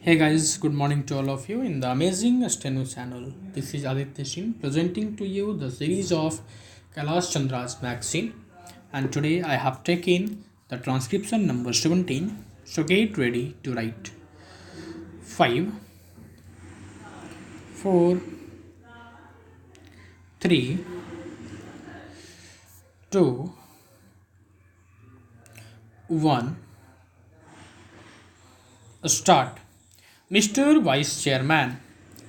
Hey guys, good morning to all of you in the amazing Steno channel. This is Aditya Singh presenting to you the series of Kailash Chandra's magazine, and today I have taken the transcription number 17. So get ready to write. 5, 4, 3, 2, 1. Start. Mr. Vice Chairman,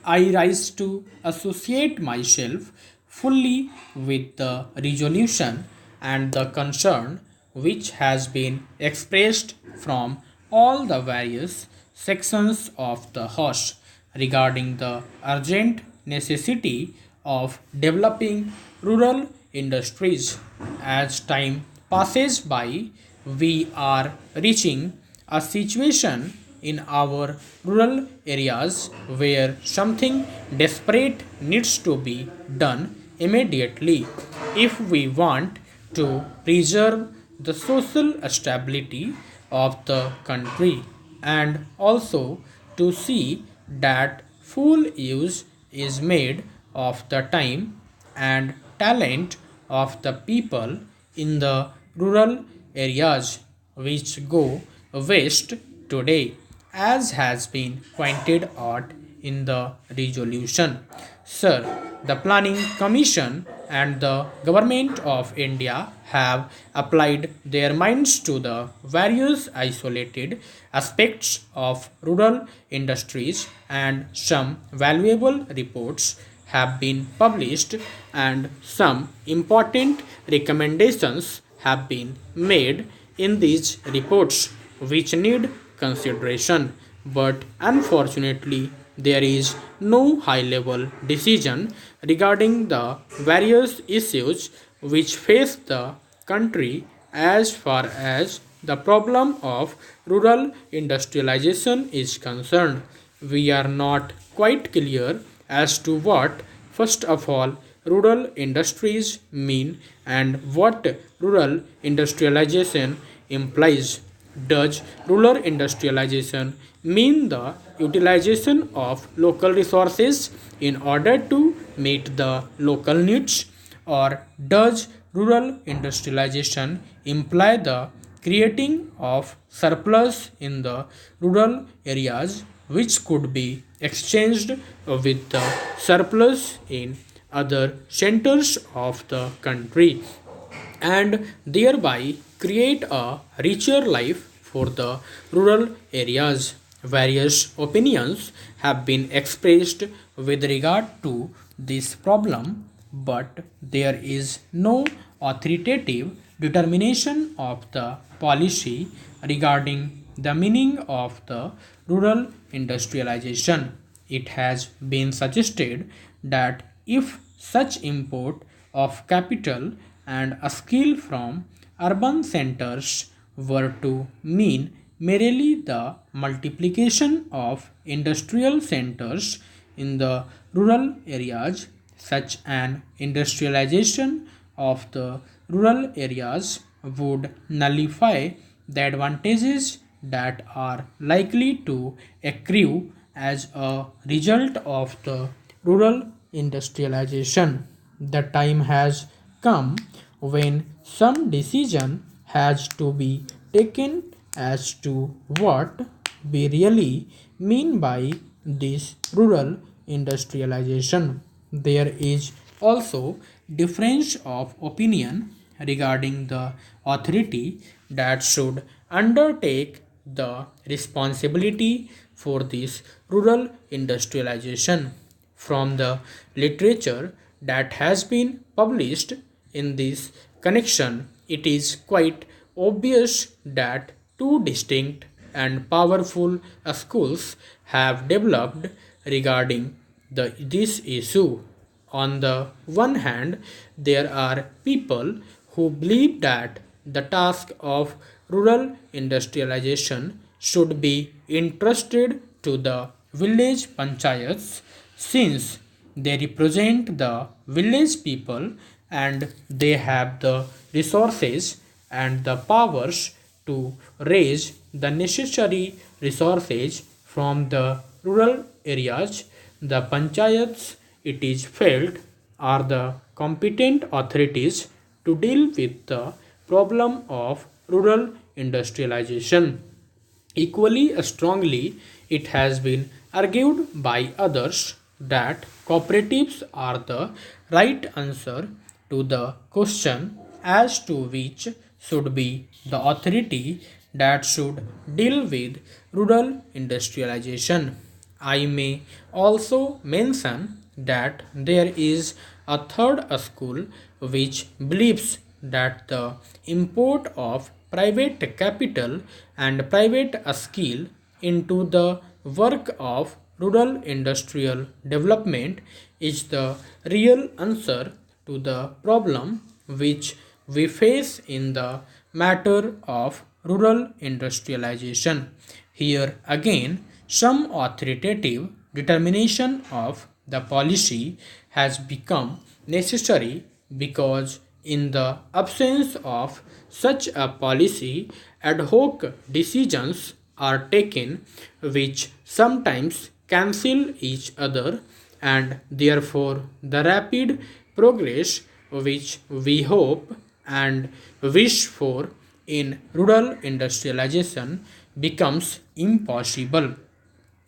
I rise to associate myself fully with the resolution and the concern which has been expressed from all the various sections of the House regarding the urgent necessity of developing rural industries. As time passes by, we are reaching a situation in our rural areas where something desperate needs to be done immediately if we want to preserve the social stability of the country and also to see that full use is made of the time and talent of the people in the rural areas which go waste today, as has been pointed out in the resolution. Sir, the Planning Commission and the Government of India have applied their minds to the various isolated aspects of rural industries, and some valuable reports have been published and some important recommendations have been made in these reports which need consideration, but unfortunately there is no high level decision regarding the various issues which face the country as far as the problem of rural industrialization is concerned. We are not quite clear as to what, first of all, rural industries mean and what rural industrialization implies. Does rural industrialization mean the utilization of local resources in order to meet the local needs, or does rural industrialization imply the creating of surplus in the rural areas which could be exchanged with the surplus in other centers of the country and thereby create a richer life for the rural areas? Various opinions have been expressed with regard to this problem, but there is no authoritative determination of the policy regarding the meaning of the rural industrialization. It has been suggested that if such import of capital and a skill from urban centers were to mean merely the multiplication of industrial centers in the rural areas, such an industrialization of the rural areas would nullify the advantages that are likely to accrue as a result of the rural industrialization. The time has come when some decision has to be taken as to what we really mean by this rural industrialization. There is also difference of opinion regarding the authority that should undertake the responsibility for this rural industrialization. From the literature that has been published in this connection, it is quite obvious that two distinct and powerful schools have developed regarding this issue. On the one hand, there are people who believe that the task of rural industrialization should be entrusted to the village panchayats, since they represent the village people and they have the resources and the powers to raise the necessary resources from the rural areas, the panchayats, it is felt, are the competent authorities to deal with the problem of rural industrialization. Equally strongly, it has been argued by others that cooperatives are the right answer to the question as to which should be the authority that should deal with rural industrialization. I may also mention that there is a third school which believes that the import of private capital and private skill into the work of rural industrial development is the real answer to the problem which we face in the matter of rural industrialization. Here again, some authoritative determination of the policy has become necessary because in the absence of such a policy, ad hoc decisions are taken which sometimes cancel each other, and therefore the rapid progress which we hope and wish for in rural industrialization becomes impossible.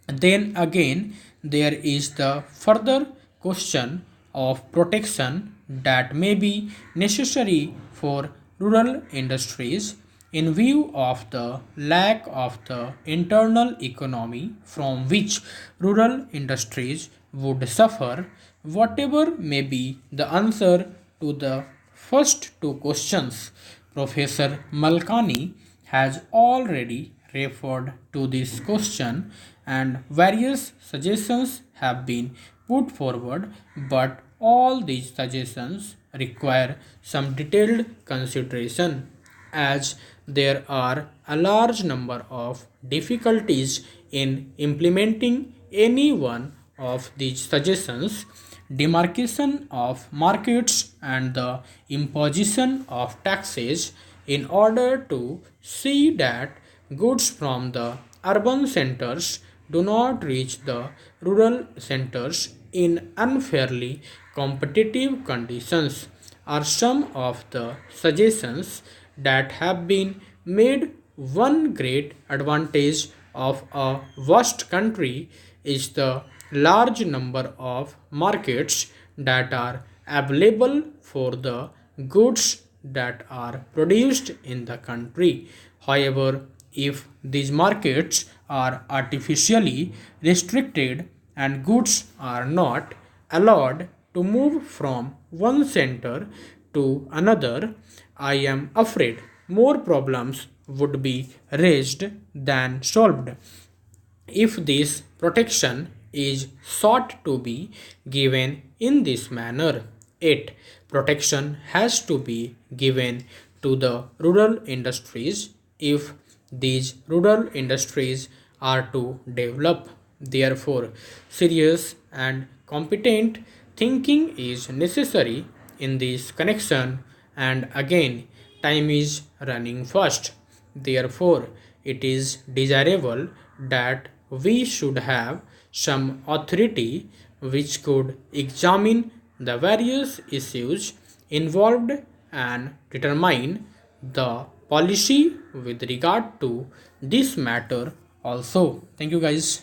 Then again, there is the further question of protection that may be necessary for rural industries in view of the lack of the internal economy from which rural industries would suffer. Whatever may be the answer to the first two questions, Professor Malkani has already referred to this question and various suggestions have been put forward, but all these suggestions require some detailed consideration as there are a large number of difficulties in implementing any one of these suggestions. Demarcation of markets and the imposition of taxes in order to see that goods from the urban centers do not reach the rural centers in unfairly competitive conditions are some of the suggestions that have been made. One great advantage of a vast country is the large number of markets that are available for the goods that are produced in the country. However, if these markets are artificially restricted and goods are not allowed to move from one center to another, I am afraid more problems would be raised than solved. If this protection is sought to be given in this manner, yet protection has to be given to the rural industries if these rural industries are to develop. Therefore, serious and competent thinking is necessary in this connection, and again, time is running fast. Therefore, it is desirable that we should have some authority which could examine the various issues involved and determine the policy with regard to this matter also. Thank you guys.